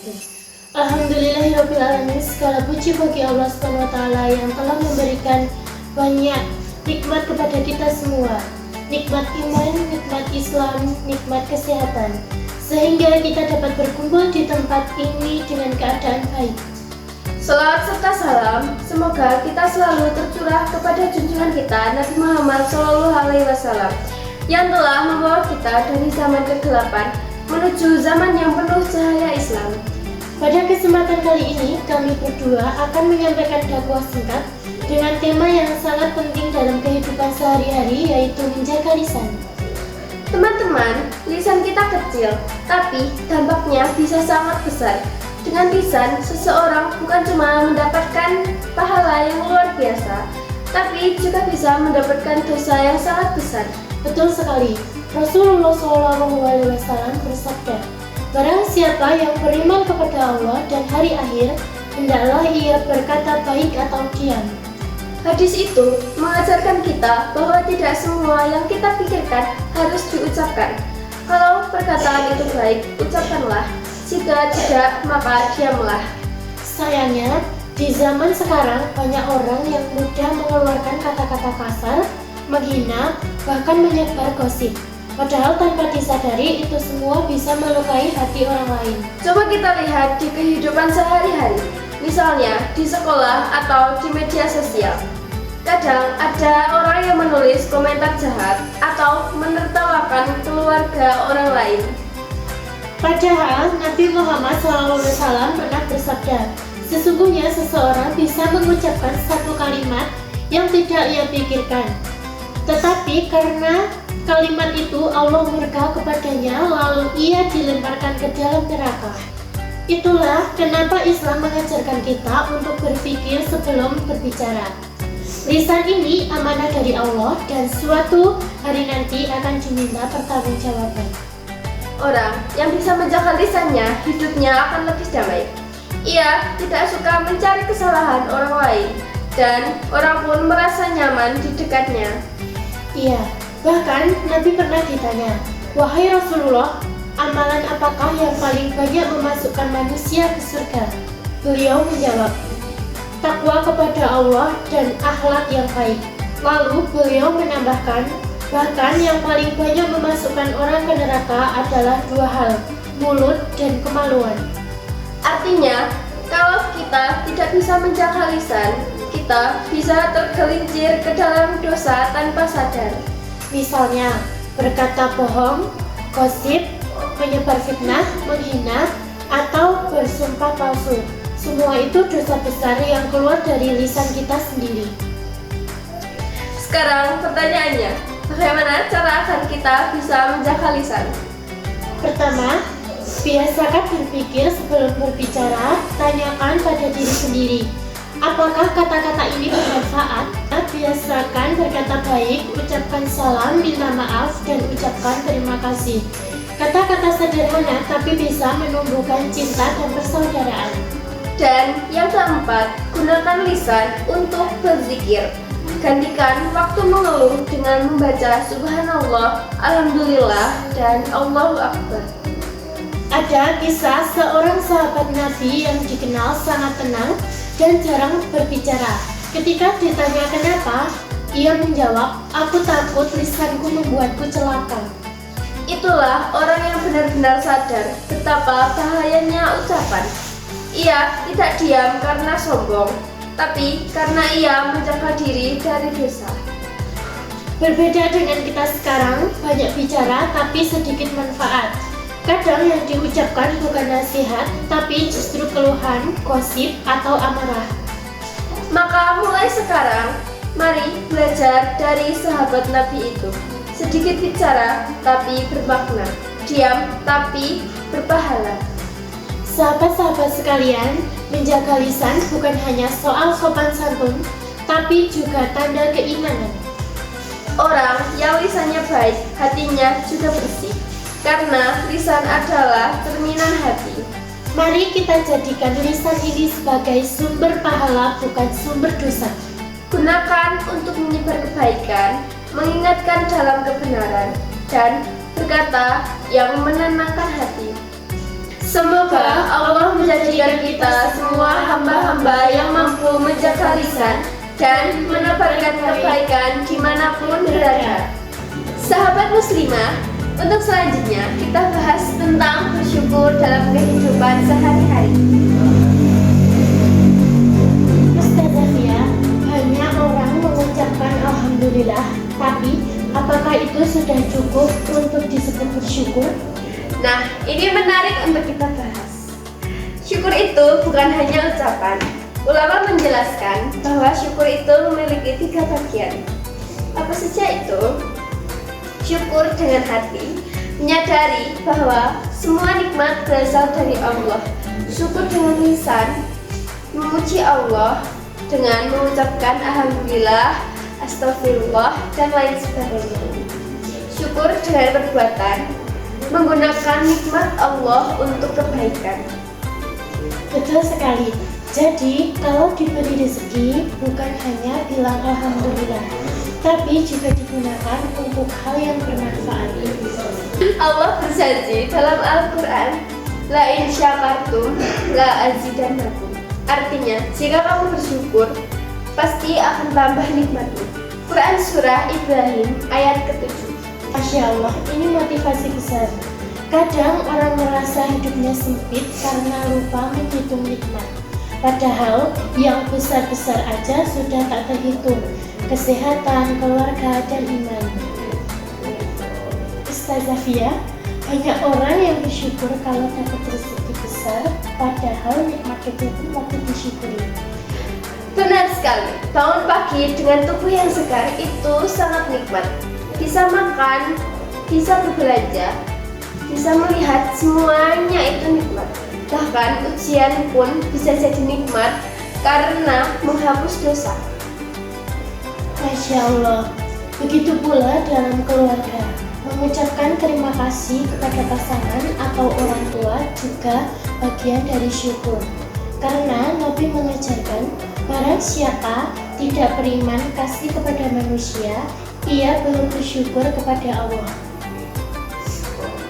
wabarakatuh. Alhamdulillahirrabbilalamin, segala puji bagi Allah SWT yang telah memberikan banyak nikmat kepada kita semua. Nikmat iman, nikmat Islam, nikmat kesehatan, sehingga kita dapat berkumpul di tempat ini dengan keadaan baik. Salawat serta salam, semoga kita selalu tercurah kepada junjungan kita Nabi Muhammad SAW yang telah membawa kita dari zaman kegelapan menuju zaman yang penuh cahaya Islam. Pada kesempatan kali ini, kami berdua akan menyampaikan dakwah singkat dengan tema yang sangat penting dalam kehidupan sehari-hari, yaitu menjaga lisan. Teman-teman, lisan kita kecil, tapi dampaknya bisa sangat besar. Dengan lisan, seseorang bukan cuma mendapatkan pahala yang luar biasa, tapi juga bisa mendapatkan dosa yang sangat besar. Betul sekali. Rasulullah SAW bersabda, barang siapa yang beriman kepada Allah dan hari akhir, hendaklah ia berkata baik atau diam. Hadis itu mengajarkan kita bahwa tidak semua yang kita pikirkan harus diucapkan. Kalau perkataan itu baik, ucapkanlah. Jika tidak, maka diamlah. Sayangnya, di zaman sekarang banyak orang yang mudah mengeluarkan kata-kata kasar, menghina, bahkan menyebar gosip. Padahal tanpa disadari itu semua bisa melukai hati orang lain. Coba kita lihat di kehidupan sehari-hari, misalnya di sekolah atau di media sosial. Kadang ada orang yang menulis komentar jahat atau menertawakan keluarga orang lain. Padahal Nabi Muhammad SAW pernah bersabda, sesungguhnya seseorang bisa mengucapkan satu kalimat yang tidak ia pikirkan, tetapi karena kalimat itu Allah murka kepadanya, lalu ia dilemparkan ke dalam neraka. Itulah kenapa Islam mengajarkan kita untuk berpikir sebelum berbicara. Lisan ini amanah dari Allah dan suatu hari nanti akan diminta pertanggungjawaban. Orang yang bisa menjaga lisannya, hidupnya akan lebih damai. Ia tidak suka mencari kesalahan orang lain, dan orang pun merasa nyaman di dekatnya. Iya, bahkan Nabi pernah ditanya, wahai Rasulullah, amalan apakah yang paling banyak memasukkan manusia ke surga? Beliau menjawab, takwa kepada Allah dan akhlak yang baik. Lalu beliau menambahkan, bahkan yang paling banyak memasukkan orang ke neraka adalah dua hal, mulut dan kemaluan. Artinya, kalau kita tidak bisa menjaga lisan, kita bisa tergelincir ke dalam dosa tanpa sadar. Misalnya, berkata bohong, gosip, menyebar fitnah, menghina, atau bersumpah palsu. Semua itu dosa besar yang keluar dari lisan kita sendiri. Sekarang pertanyaannya, bagaimana cara agar kita bisa menjaga lisan? Pertama, biasakan berpikir sebelum berbicara, tanyakan pada diri sendiri, apakah kata-kata ini bermanfaat? Biasakan berkata baik, ucapkan salam, minta maaf, dan ucapkan terima kasih. Kata-kata sederhana tapi bisa menumbuhkan cinta dan persaudaraan. Dan yang keempat, gunakan lisan untuk berzikir. Gantikan waktu mengeluh dengan membaca Subhanallah, Alhamdulillah, dan Allahu Akbar. Ada kisah seorang sahabat Nabi yang dikenal sangat tenang dan jarang berbicara. Ketika ditanya kenapa, ia menjawab, aku takut lisanku membuatku celaka. Itulah orang yang benar-benar sadar betapa bahayanya ucapan. Ia tidak diam karena sombong, tapi karena ia menjaga diri dari dosa. Berbeda dengan kita sekarang, banyak bicara tapi sedikit manfaat. Kadang yang diucapkan bukan nasihat, tapi justru keluhan, gosip, atau amarah. Maka mulai sekarang, mari belajar dari sahabat Nabi itu. Sedikit bicara tapi bermakna, diam tapi berpahala. Sahabat-sahabat sekalian, menjaga lisan bukan hanya soal sopan santun, tapi juga tanda keimanan. Orang yang lisannya baik, hatinya juga bersih. Karena lisan adalah cerminan hati. Mari kita jadikan lisan ini sebagai sumber pahala, bukan sumber dosa. Gunakan untuk menyebar kebaikan, mengingatkan dalam kebenaran, dan berkata yang menenangkan hati. Semoga Allah menjadikan kita semua hamba-hamba yang mampu menjaga lisan dan menebarkan kebaikan dimanapun berada. Sahabat muslimah, untuk selanjutnya kita bahas tentang bersyukur dalam kehidupan sehari-hari. Ustazah Fia, banyak orang mengucapkan Alhamdulillah, tapi apakah itu sudah cukup untuk disebut bersyukur? Nah, ini menarik untuk kita bahas. Syukur itu bukan hanya ucapan. Ulama menjelaskan bahwa syukur itu memiliki 3 bagian. Apa saja itu? Syukur dengan hati, menyadari bahwa semua nikmat berasal dari Allah. Syukur dengan lisan, memuji Allah dengan mengucapkan Alhamdulillah, Astagfirullah, dan lain sebagainya. Syukur dengan perbuatan, menggunakan nikmat Allah untuk kebaikan. Betul sekali. Jadi, kalau diberi rezeki, bukan hanya bilang Alhamdulillah, tapi juga digunakan untuk hal yang bermanfaat. Allah berjanji dalam Al-Quran, La in syakartum la azidannakum. Artinya, jika kamu bersyukur, pasti akan tambah nikmatmu. Quran Surah Ibrahim ayat ke-7. Masya Allah, ini motivasi besar. Kadang orang merasa hidupnya sempit karena lupa menghitung nikmat. Padahal yang besar-besar aja sudah tak terhitung. Kesehatan, keluarga, dan iman. Ustazah Fia, banyak orang yang bersyukur kalau dapat rezeki besar, padahal nikmat kecil pun patut disyukuri. Benar sekali, bangun pagi dengan tubuh yang segar itu sangat nikmat. Bisa makan, bisa berbelanja, bisa melihat, semuanya itu nikmat. Bahkan ujian pun bisa jadi nikmat karena menghapus dosa. Masya Allah, begitu pula dalam keluarga. Mengucapkan terima kasih kepada pasangan atau orang tua juga bagian dari syukur. Karena Nabi mengajarkan, barang siapa tidak beriman kasih kepada manusia, ia belum bersyukur kepada Allah.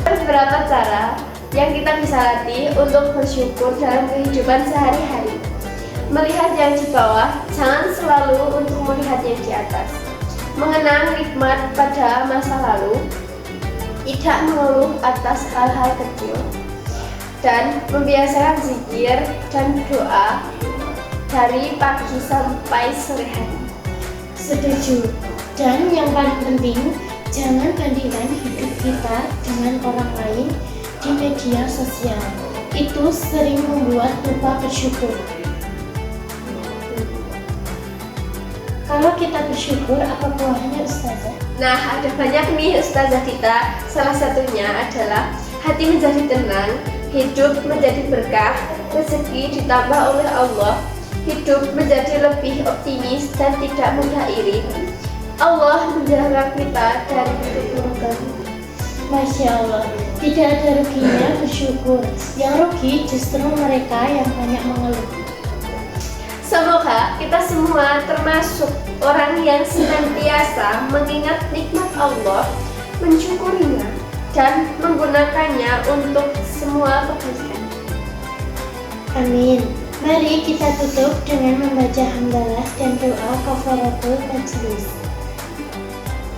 Beberapa cara yang kita bisa latih untuk bersyukur dalam kehidupan sehari-hari. Melihat yang di bawah, jangan selalu untuk melihat yang di atas. Mengenang nikmat pada masa lalu, tidak mengeluh atas hal-hal kecil, dan membiasakan zikir dan doa dari pagi sampai sore hari. Setuju. Dan yang paling penting, jangan bandingkan hidup kita dengan orang lain di media sosial. Itu sering membuat lupa bersyukur. Kalau kita bersyukur, apa buahnya Ustazah? Nah, ada banyak nih ustazah kita. Salah satunya adalah hati menjadi tenang, hidup menjadi berkah, rezeki ditambah oleh Allah, hidup menjadi lebih optimis dan tidak mudah iri. Allah menjaga kita dari keburukan. Masya Allah, tidak ada ruginya bersyukur. Yang rugi justru mereka yang banyak mengeluh. Semoga kita semua termasuk orang yang senantiasa mengingat nikmat Allah, mensyukurinya, dan menggunakannya untuk semua kebaikan. Amin. Mari kita tutup dengan membaca hamdalah dan doa kafaratul majlis.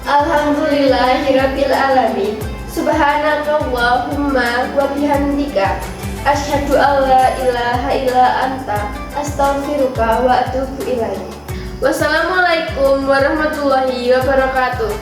Alhamdulillahirabbil alamin. Subhanakallahumma wa bihamdika asyhadu an la ilaha illa anta astaghfiruka wa atubu ilaik. Wassalamualaikum warahmatullahi wabarakatuh.